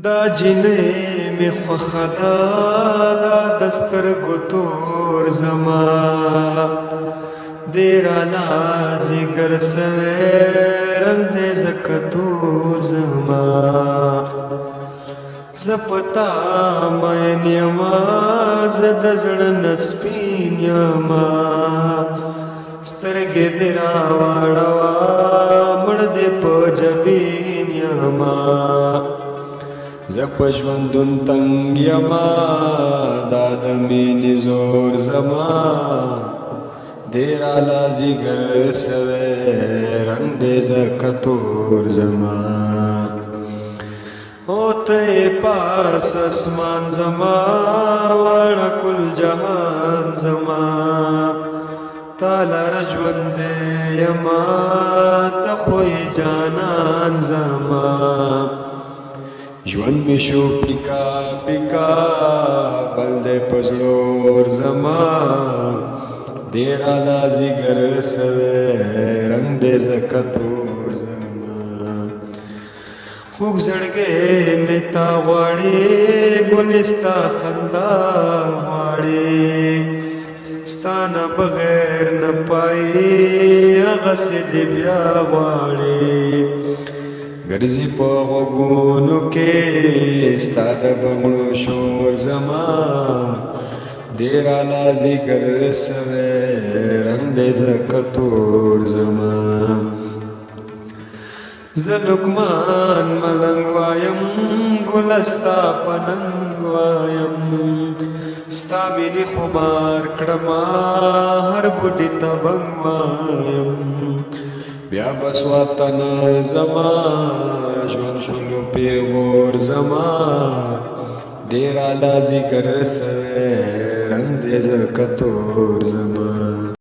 دا جنې مې خوښه ده دا د سترګو تور زما دی رانا زیګر سوی رنګ دی ځکه تور زما زه په تا مین یما زه د زړه نه سپین یما سترګې دې راواړوه مړ دې په جبین یما زه په ژوندون تنګ یما دا د مینې زور زما دی راله زیګر سوی رنګ دی ځکه تور زما او ته پاس اسمان زما واړه کل جهان زما تا لره ژوند یما ته خو یې جانان زما ژوند مې شو پیکا پیکا بل دی په زړور زما دی راله زیګر سوی رنګ دی ځکه تور زما خوږ زړګی مې تا غواړي ګلې ستا خندا غواړي ستا نه بغیر نه پایي هغسې دې بیا غواړي ګرځي په غوږونو کې ستا د بنګړو شور زما دی راله زیګر سوی رنګ دی ځکه تور زما زه لقمان ملنګ وایم ګله ستا په ننګ وایم ستا مینې خمار کړمه هر بوټي ته بنګ وایم بیا بس وطن زما ژوند شلو پیغور زما دی راله زیګر سوی رنګ دی ځکه تور زما